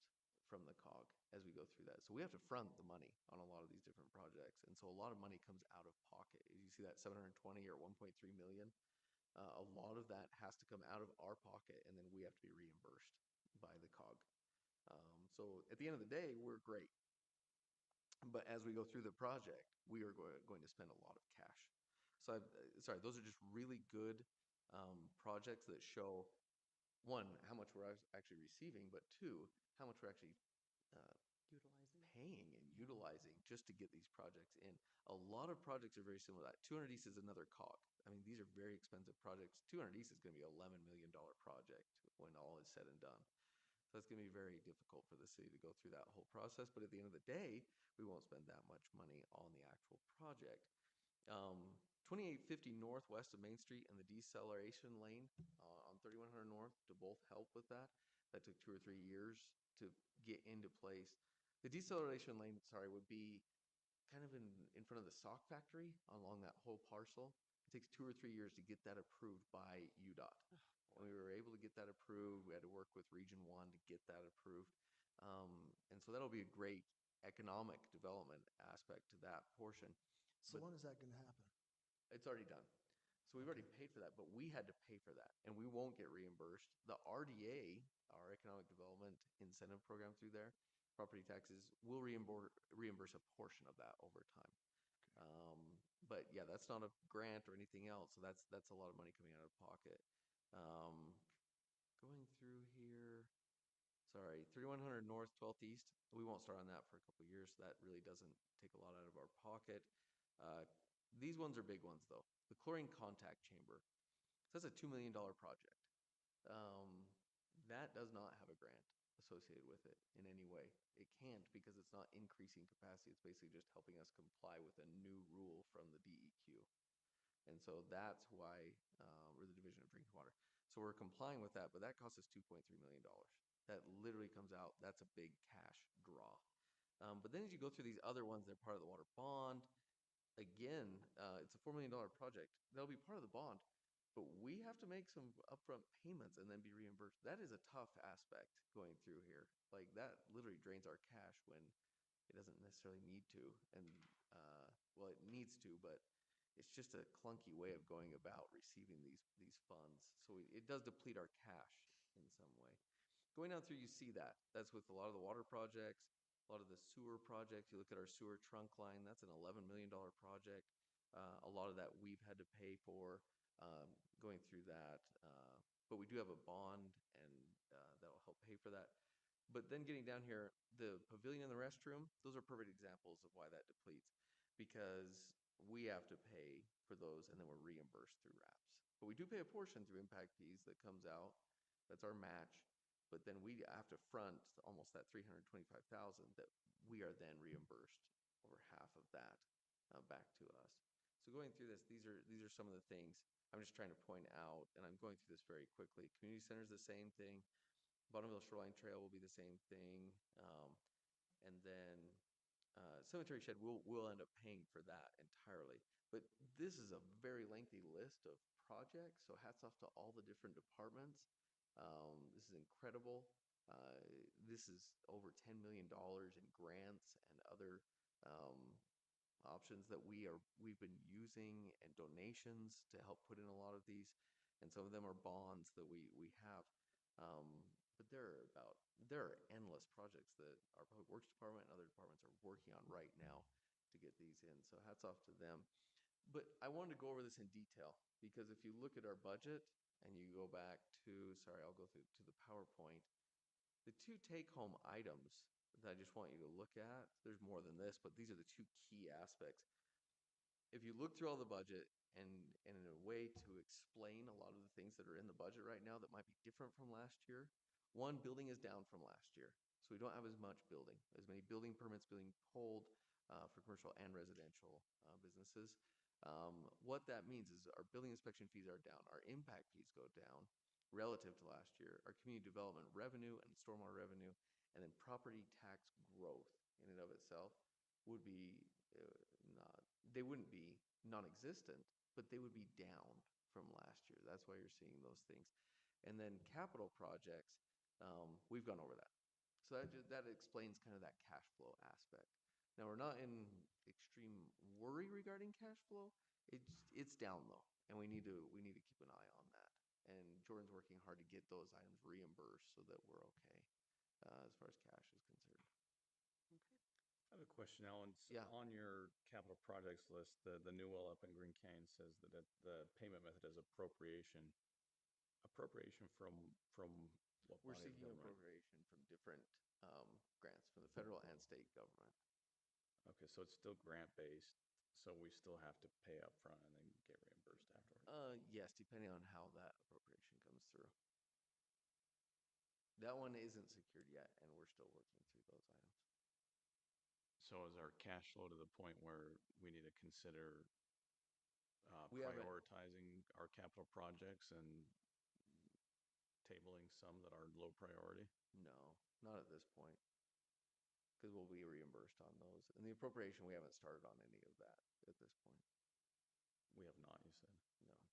from the COG as we go through that. So we have to front the money on a lot of these different projects, and so a lot of money comes out of pocket. You see that 720 or 1.3 million. A lot of that has to come out of our pocket, and then we have to be reimbursed by the COG. So at the end of the day, we're great. But as we go through the project, we are going to spend a lot of cash. So, sorry, those are just really good projects that show, one, how much we're actually receiving, but two, how much we're actually paying and utilizing just to get these projects in. A lot of projects are very similar to that. 200 East is another cog. I mean, these are very expensive projects. 200 East is going to be a $11 million project when all is said and done. So it's going to be very difficult for the city to go through that whole process. But at the end of the day, we won't spend that much money on the actual project. 2850 northwest of Main Street and the deceleration lane on 3100 North to both help with that. That took 2 or 3 years to get into place. The deceleration lane, sorry, would be kind of in front of the sock factory along that whole parcel. It takes 2 or 3 years to get that approved by UDOT. And we were able to get that approved. We had to work with Region 1 to get that approved. And so that'll be a great economic development aspect to that portion. So But when is that going to happen? it's already done. So we've already paid for that, but we had to pay for that, and we won't get reimbursed. The RDA, our Economic Development Incentive Program through there, property taxes, will reimburse a portion of that over time. But yeah, that's not a grant or anything else, so that's a lot of money coming out of pocket. Going through here, sorry, 3100 North, 12th East. We won't start on that for a couple of years. That really doesn't take a lot out of our pocket. These ones are big ones, though. The chlorine contact chamber. So that's a $2 million project. That does not have a grant associated with it in any way. It can't because it's not increasing capacity. It's basically just helping us comply with a new rule from the DEQ. And so that's why we're the Division of Drinking Water. So we're complying with that, but that costs us $2.3 million. That literally comes out. That's a big cash draw. But then as you go through these other ones, they're part of the water bond. Again, it's a $4 million project. That'll be part of the bond, but we have to make some upfront payments and then be reimbursed. That is a tough aspect going through here. Like that literally drains our cash when it doesn't necessarily need to. And well, it needs to, but it's just a clunky way of going about receiving these funds. So it does deplete our cash in some way. Going down through, you see that. That's with a lot of the water projects. A lot of the sewer projects, you look at our sewer trunk line, that's an $11 million project. A lot of that we've had to pay for going through that. But we do have a bond, and that'll help pay for that. But then getting down here, the pavilion and the restroom, those are perfect examples of why that depletes. Because we have to pay for those, and then we're reimbursed through RAPs. But we do pay a portion through impact fees that comes out. That's our match. But then we have to front almost that $325,000 that we are then reimbursed over half of that back to us. So going through this, these are some of the things I'm just trying to point out, and I'm going through this very quickly. Community center is the same thing. Bonneville Shoreline Trail will be the same thing, and then cemetery shed we'll end up paying for that entirely. But this is a very lengthy list of projects, so hats off to all the different departments. This is incredible. This is over $10 million in grants and other options that we've been using and donations to help put in a lot of these. And some of them are bonds that we have. But there are endless projects that our Public Works Department and other departments are working on right now to get these in. So hats off to them. But I wanted to go over this in detail because if you look at our budget and you go back to, sorry, I'll go through to the PowerPoint. The two take-home items that I just want you to look at, there's more than this, but these are the two key aspects. If you look through all the budget and in a way to explain a lot of the things that are in the budget right now that might be different from last year, one, building is down from last year. So we don't have as much building, as many building permits being pulled for commercial and residential businesses. What that means is our building inspection fees are down, our impact fees go down relative to last year, our community development revenue and stormwater revenue, and then property tax growth in and of itself would be they wouldn't be non-existent, but they would be down from last year. That's why you're seeing those things. And then capital projects, we've gone over that. So that explains kind of that cash flow aspect. Now, we're not in extreme worry regarding cash flow. It's down though, and we need to keep an eye on that. And Jordan's working hard to get those items reimbursed so that we're okay as far as cash is concerned. I have a question, Alan. Yeah. On your capital projects list, the new well up in Green Canyon says that the payment method is appropriation. Appropriation from what We're body of seeking government? appropriation from different grants, from the federal and state government. Okay, so it's still grant-based, so we still have to pay up front and then get reimbursed afterwards. Yes, depending on how that appropriation comes through. That one isn't secured yet, and we're still working through those items. So is our cash flow to the point where we need to consider We haven't- prioritizing our capital projects and tabling some that are low priority? No, not at this point. Because we'll be reimbursed on those. And the appropriation, we haven't started on any of that at this point. We have not, you said? No.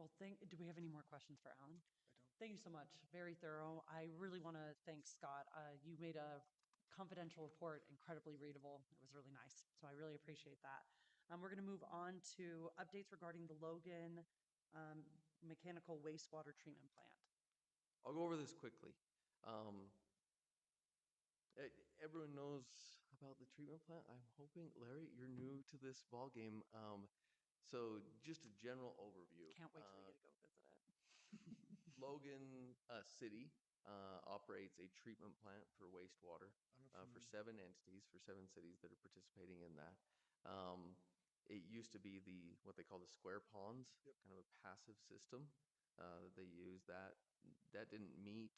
Okay. Well, do we have any more questions for Alan? I don't. Thank you so much. Very thorough. I really want to thank Scott. You made a confidential report incredibly readable. It was really nice. So I really appreciate that. We're going to move on to updates regarding the Logan mechanical wastewater treatment plant. I'll go over this quickly. Everyone knows about the treatment plant. I'm hoping, Larry, you're new to this ball game. So just a general overview. Can't wait till we get to go visit it. Logan City operates a treatment plant for wastewater for 7 entities, for 7 cities that are participating in that. It used to be what they call the square ponds, kind of a passive system that they use. That didn't meet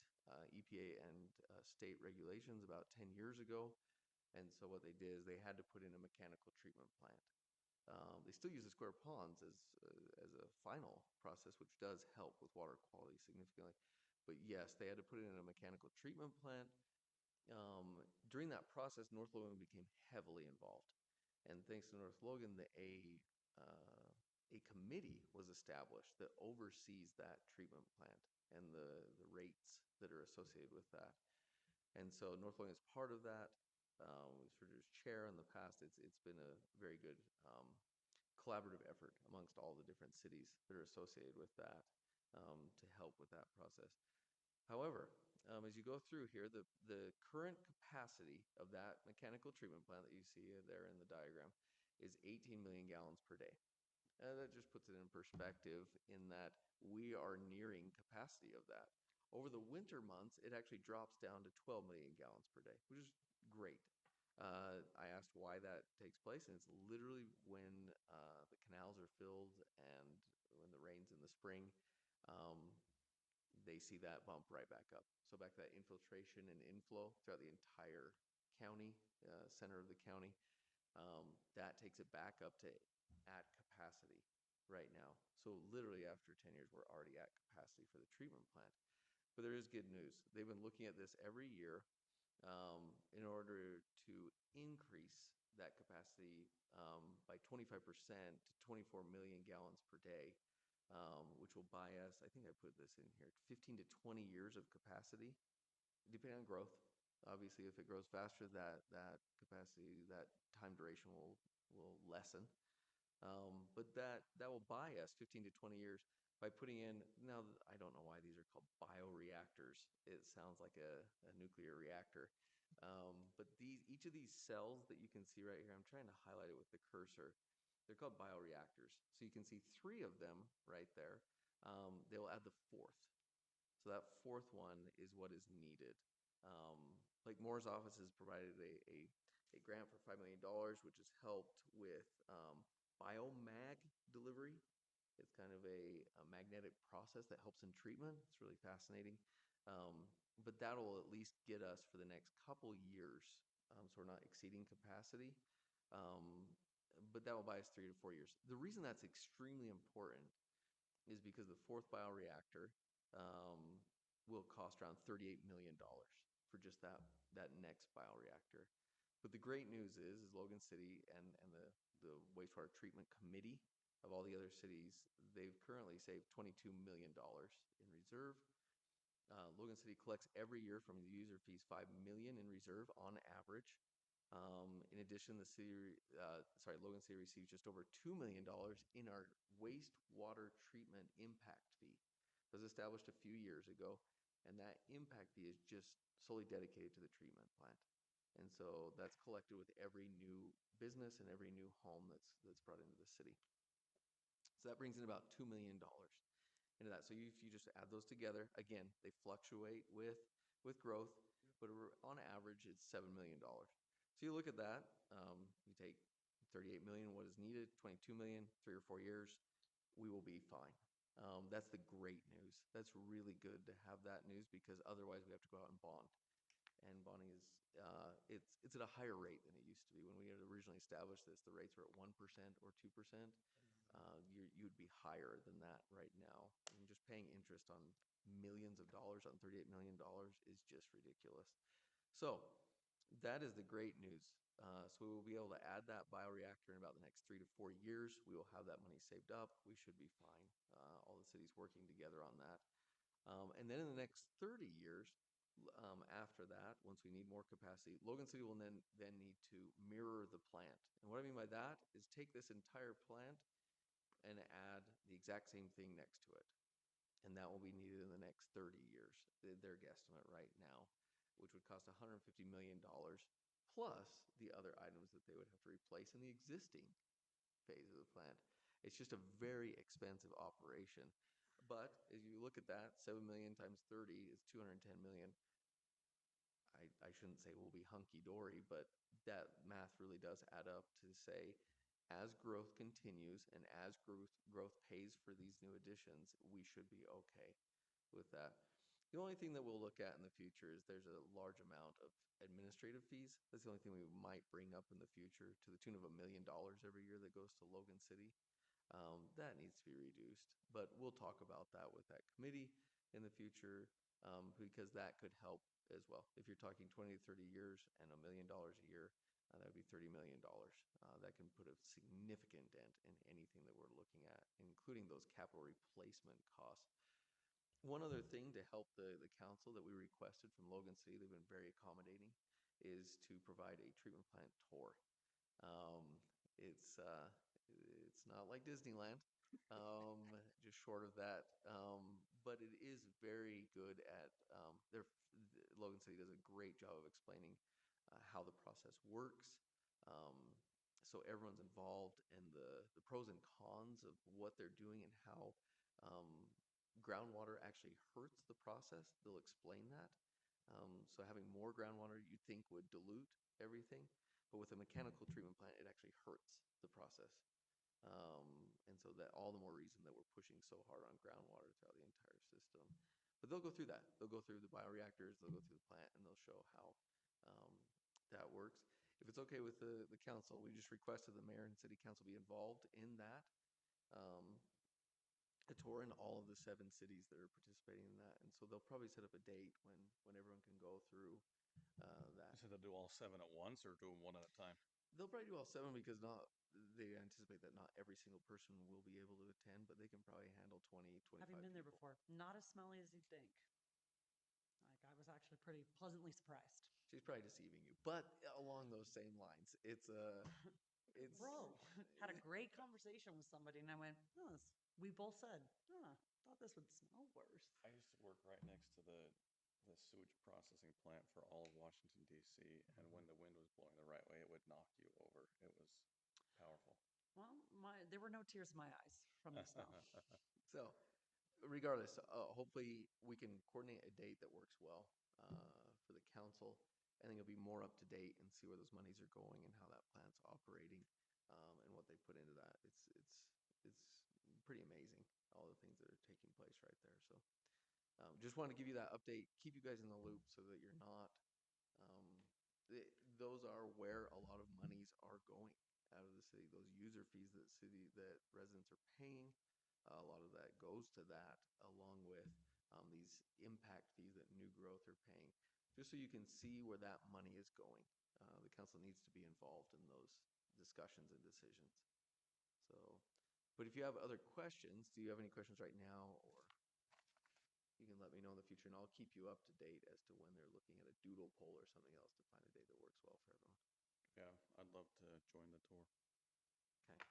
EPA and state regulations about 10 years ago. And so what they did is they had to put in a mechanical treatment plant. They still use the square ponds as a final process, which does help with water quality significantly. But yes, they had to put it in a mechanical treatment plant. During that process, North Logan became heavily involved. And thanks to North Logan, a committee was established that oversees that treatment plant and the rates that are associated with that. And so North Logan is part of that. Was Frederick's chair in the past. It's been a very good collaborative effort amongst all the different cities that are associated with that to help with that process. However, as you go through here, the current capacity of that mechanical treatment plant that you see there in the diagram is 18 million gallons per day. That just puts it in perspective in that we are nearing capacity of that. Over the winter months, it actually drops down to 12 million gallons per day, which is great. I asked why that takes place, and it's literally when the canals are filled and when the rains in the spring, they see that bump right back up. So back to that infiltration and inflow throughout the entire county, center of the county, that takes it back up to at capacity right now. So literally after 10 years, we're already at capacity for the treatment plant. But there is good news. They've been looking at this every year in order to increase that capacity by 25% to 24 million gallons per day, which will buy us, I think I put this in here, 15 to 20 years of capacity, depending on growth. Obviously, if it grows faster, that capacity, that time duration will lessen. But that will buy us 15 to 20 years by putting in, now I don't know why these are called bioreactors. It sounds like a nuclear reactor. But each of these cells that you can see right here, I'm trying to highlight it with the cursor. They're called bioreactors. So you can see 3 of them right there. They'll add the 4th. So that 4th one is what is needed. Like Moore's office has provided a grant for $5 million, which has helped with biomag delivery. It's kind of a magnetic process that helps in treatment. It's really fascinating. But that'll at least get us for the next couple years. So we're not exceeding capacity. But that will buy us 3 to 4 years. The reason that's extremely important is because the 4th bioreactor will cost around $38 million for just that next bioreactor. But the great news is Logan City and the wastewater treatment committee of all the other cities, they've currently saved $22 million in reserve. Logan City collects every year from the user fees $5 million in reserve on average. In addition, Logan City receives just over $2 million in our wastewater treatment impact fee. It was established a few years ago, and that impact fee is just solely dedicated to the treatment plant. And so that's collected with every new business and every new home that's brought into the city. So that brings in about $2 million. into that. So if you just add those together, again, they fluctuate with growth, but on average, it's $7 million. So you look at that, you take 38 million, what is needed, 22 million, 3 or 4 years, we will be fine. That's the great news. That's really good to have that news, because otherwise we have to go out and bond. And bonding is it's at a higher rate than it used to be. When we had originally established this, the rates were at 1% or 2%. You'd be higher than that right now. I mean, just paying interest on millions of dollars on $38 million is just ridiculous. So that is the great news. So we will be able to add that bioreactor in about the next 3 to 4 years. We will have that money saved up. We should be fine. All the cities working together on that. And then in the next 30 years, after that, once we need more capacity, Logan City will then need to mirror the plant. And what I mean by that is take this entire plant and add the exact same thing next to it. And that will be needed in the next 30 years, their guesstimate right now, which would cost $150 million, plus the other items that they would have to replace in the existing phase of the plant. It's just a very expensive operation. But as you look at that, 7 million times 30 is 210 million. I shouldn't say we'll be hunky-dory, but that math really does add up to say, as growth continues and as growth pays for these new additions, we should be okay with that. The only thing that we'll look at in the future is there's a large amount of administrative fees. That's the only thing we might bring up in the future, to the tune of $1 million every year that goes to Logan City. That needs to be reduced, but we'll talk about that with that committee in the future, because that could help as well. If you're talking 20 to 30 years and $1 million a year, that would be $30 million. That can put a significant dent in anything that we're looking at, including those capital replacement costs. One other thing to help the council that we requested from Logan City, they've been very accommodating, is to provide a treatment plant tour. It's not like Disneyland, just short of that, but it is very good at Logan City does a great job of explaining how the process works. So everyone's involved in the pros and cons of what they're doing and how groundwater actually hurts the process. They'll explain that. So having more groundwater you'd think would dilute everything, but with a mechanical treatment plant, it actually hurts the process. And so that all the more reason that we're pushing so hard on groundwater throughout the entire system. But they'll go through that. They'll go through the bioreactors, they'll go through the plant, and they'll show how that works. If it's okay with the council, we just requested the mayor and city council be involved in that. A tour in all of the 7 cities that are participating in that. And so they'll probably set up a date when everyone can go through that. So they'll do all 7 at once, or do them one at a time? They'll probably do all 7, because they anticipate that not every single person will be able to attend, but they can probably handle 20, 25 Having been there people. before, not as smelly as you'd think. Like, I was actually pretty pleasantly surprised. She's probably deceiving you, but along those same lines, it's Bro, had a great conversation with somebody, and I went, oh, we both said, thought this would smell worse. I used to work right next to the sewage processing plant for all of Washington, D.C., and when the wind was blowing the right way, it would knock you over. It was powerful. Well, there were no tears in my eyes from the smell. So regardless, hopefully we can coordinate a date that works well for the council. I think it'll be more up to date and see where those monies are going and how that plant's operating, and what they put into that. It's pretty amazing, all the things that are taking place right there. So just wanted to give you that update, keep you guys in the loop so that you're not. Those are where a lot of monies are going out of the city. Those user fees that residents are paying, a lot of that goes to that, along with these impact fees that new growth are paying. Just so you can see where that money is going. The council needs to be involved in those discussions and decisions. So, but if you have other questions, do you have any questions right now, or you can let me know in the future, and I'll keep you up to date as to when they're looking at a doodle poll or something else to find a date that works well for everyone. Yeah, I'd love to join the tour. Okay.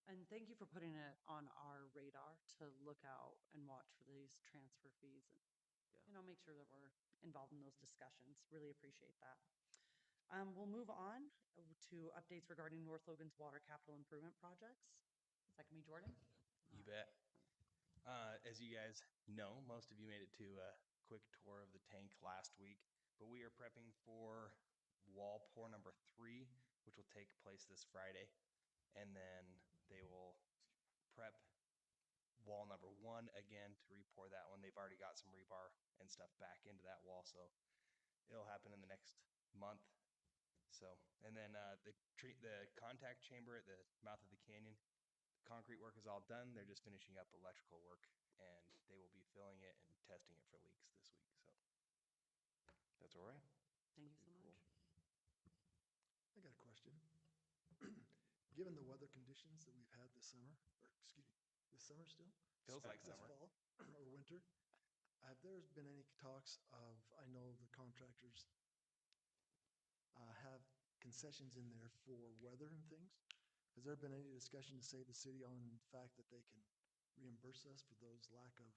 And thank you for putting it on our radar to look out and watch for these transfer fees and, make sure that we're involved in those discussions. Really appreciate that. We'll move on to updates regarding North Logan's water capital improvement projects. Is that gonna be Jordan? You bet. As you guys know, most of you made it to a quick tour of the tank last week, but we are prepping for wall pour number 3, which will take place this Friday. And then they will prep wall number 1 again to re-pour that one. They've already got some rebar and stuff back into that wall, so it'll happen in the next month. So, and then the contact chamber at the mouth of the canyon, concrete work is all done. They're just finishing up electrical work, and they will be filling it and testing it for leaks this week. So that's where we're at. Thank you so much. I got a question. Given the weather conditions that we've had this summer, or excuse me, this summer still? Feels like This summer. fall or winter, have there been any talks of, I know the contractors have concessions in there for weather and things? Has there been any discussion to say the city on the fact that they can reimburse us for those lack of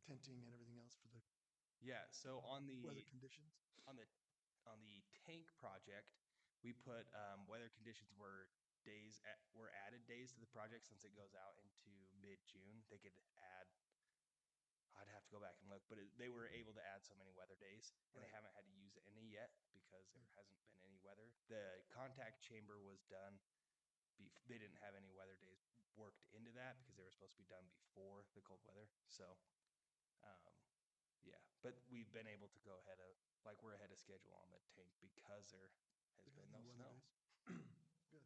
tenting and everything else for the Yeah. So weather conditions? on the on the tank project, we put weather conditions were added days to the project since it goes out into mid-June. They could add. I'd have to go back and look, but they were able to add so many weather days, and they Right. haven't had to use any yet because there hasn't been any weather. The contact chamber was done. They didn't have any weather days worked into that because they were supposed to be done before the cold weather. So, um, yeah, but we've been able to go we're ahead of schedule on the tank because there has Because been of no the snow. weather days? Good.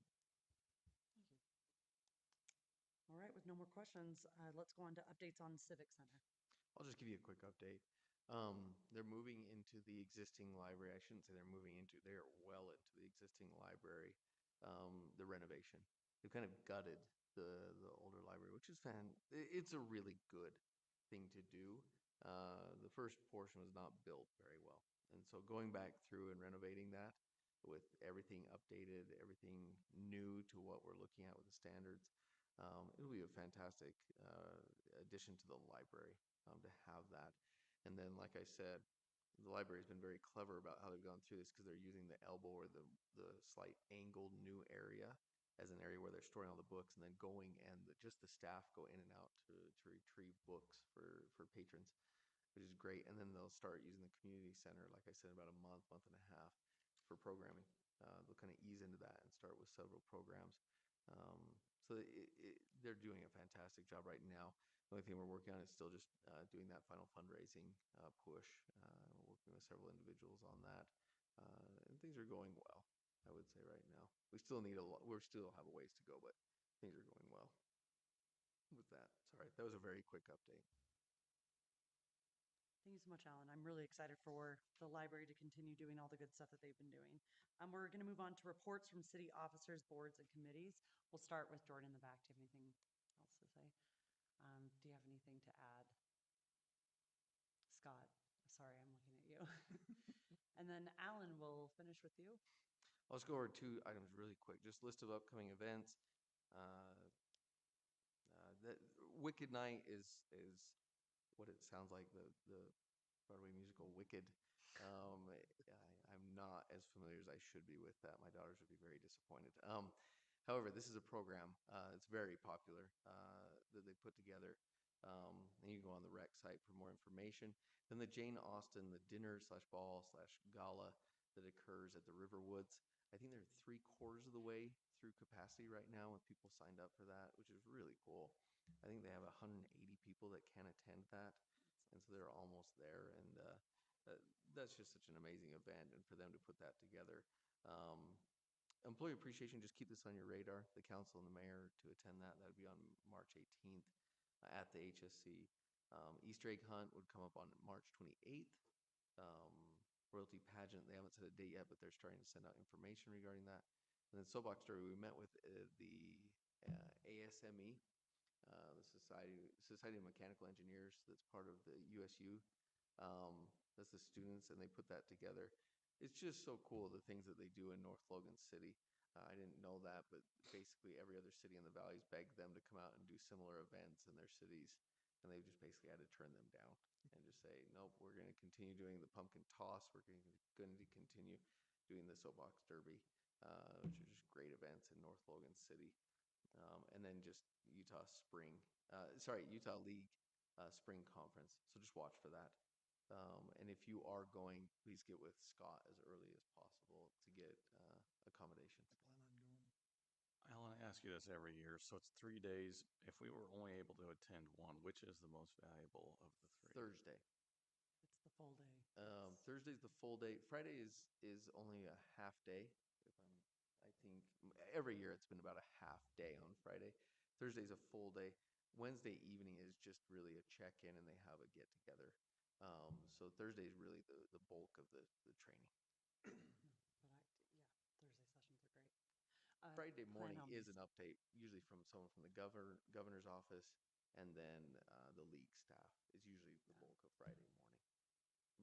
All right, with no more questions, let's go on to updates on Civic Center. I'll just give you a quick update. They're moving into the existing library. I shouldn't say they're moving into, they are well into the existing library, the renovation. They've kind of gutted the older library, which is it's a really good thing to do. The first portion was not built very well. And so going back through and renovating that with everything updated, everything new to what we're looking at with the standards, it'll be a fantastic addition to the library to have that. And then, like I said, the library's been very clever about how they've gone through this because they're using the elbow or the slight angled new area as an area where they're storing all the books, and then going and just the staff go in and out to retrieve books for patrons, which is great. And then they'll start using the community center, like I said, about a month and a half for programming. They'll kind of ease into that and start with several programs. Um, so they're doing a fantastic job right now. The only thing we're working on is still just doing that final fundraising push. We're working with several individuals on that, and things are going well. I would say right now we still need a lot. We still have a ways to go, but things are going well. With that, sorry, that was a very quick update. Thank you so much, Alan. I'm really excited for the library to continue doing all the good stuff that they've been doing. We're going to move on to reports from city officers, boards, and committees. We'll start with Jordan in the back. Do you have anything else to say? Do you have anything to add? Scott, sorry, I'm looking at you. And then Alan will finish with you. I'll just go over 2 items really quick. Just list of upcoming events. Uh, that Wicked Night is what it sounds like, the Broadway musical Wicked. I'm not as familiar as I should be with that. My daughters would be very disappointed. However, this is a program. It's very popular that they put together. And you can go on the rec site for more information. Then the Jane Austen, the dinner / ball / gala that occurs at the Riverwoods. I think they're 3/4 of the way through capacity right now with people signed up for that, which is really cool. I think they have 180 people that can attend that, and so they're almost there. And that's just such an amazing event, and for them to put that together. Um, Employee appreciation, just keep this on your radar. The council and the mayor to attend that. That would be on March 18th at the HSC. Easter egg hunt would come up on March 28th. Um, Royalty pageant, they haven't set a date yet, but they're starting to send out information regarding that. And then Soapbox Derby, we met with the ASME, the Society of Mechanical Engineers. That's part of the USU. That's the students, and they put that together. It's just so cool, the things that they do in North Logan City. I didn't know that, but basically every other city in the valley's begged them to come out and do similar events in their cities, and they've just basically had to turn them down and just say, nope, we're going to continue doing the pumpkin toss. We're going to continue doing the Soapbox Derby, which are just great events in North Logan City. and then just Utah Utah League Spring Conference. So just watch for that. And if you are going, please get with Scott as early as possible to get accommodations. I plan on going. Alan, I ask you this every year, so it's 3 days. If we were only able to attend one, which is the most valuable of the three? Thursday. It's the full day. Thursday's the full day. Friday is only a half day. I think every year it's been about a half day on Friday. Thursday's a full day. Wednesday evening is just really a check-in and they have a get-together. So Thursday is really the bulk of the training. But Friday plan morning on is these. an update, usually from someone from the governor's office, and then the league staff is usually the bulk of Friday morning.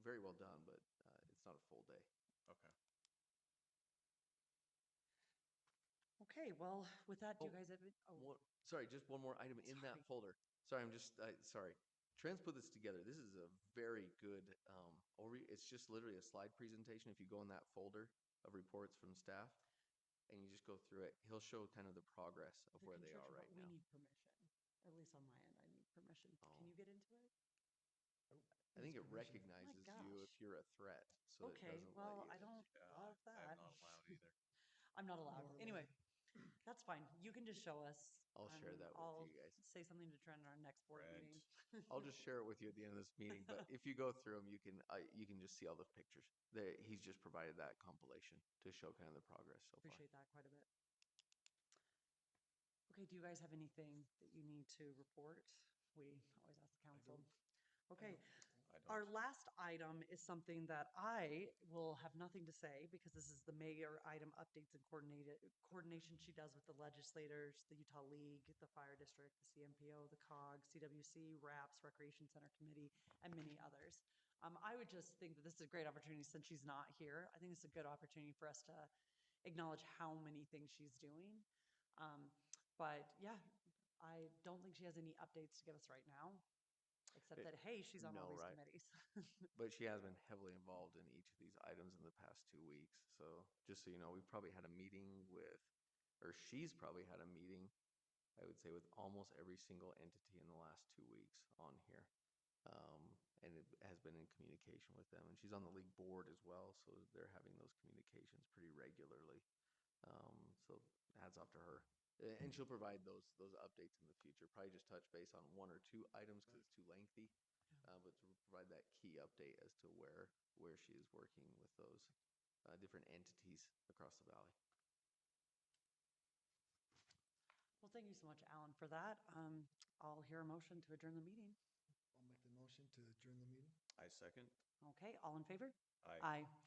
Very well done, but it's not a full day. Okay. Okay, well, with that, do you Oh, guys have, Sorry, just one more item in that Sorry. folder. Sorry, sorry. Trans put this together. This is a very good it's just literally a slide presentation. If you go in that folder of reports from staff and you just go through it, he'll show kind of the progress of the where they are construction, right but we now. need permission. At least on my end, I need permission. Can Oh. you get into it? I think it Needs permission. recognizes Oh my you if gosh. you're a threat, so it Okay, doesn't well, let I you. don't love I'm that. not allowed either. I'm not allowed. Nor am Anyway, I. that's fine. You can just show us. I'll share and that with I'll you guys. say something to Trent in our next board Right. meeting. I'll just share it with you at the end of this meeting. But if you go through them, you can just see all the pictures. He's just provided that compilation to show kind of the progress so far. Appreciate that quite a bit. Okay, do you guys have anything that you need to report? We always ask the council. Okay, I don't. our last item is something that I will have nothing to say because this is the mayor item updates and coordination she does with the legislators, the Utah League, the Fire District, the CMPO, the COG, CWC, RAPS, Recreation Center Committee, and many others. I would just think that this is a great opportunity since she's not here. I think it's a good opportunity for us to acknowledge how many things she's doing. But yeah, I don't think she has any updates to give us right now, except that, hey, she's on all No, these right. committees. But she has been heavily involved in each of these items in the past 2 weeks. So just so you know, we've probably had a meeting she's probably had a meeting, I would say, with almost every single entity in the last 2 weeks on here. And it has been in communication with them. And she's on the league board as well, so they're having those communications pretty regularly. So hats off to her. And she'll provide those updates in the future. Probably just touch base on one or two items because it's too lengthy. But to provide that key update as to where she is working with those different entities across the valley. Well, thank you so much, Alan, for that. I'll hear a motion to adjourn the meeting. I'll make the motion to adjourn the meeting. I second. Okay, all in favor? Aye. Aye.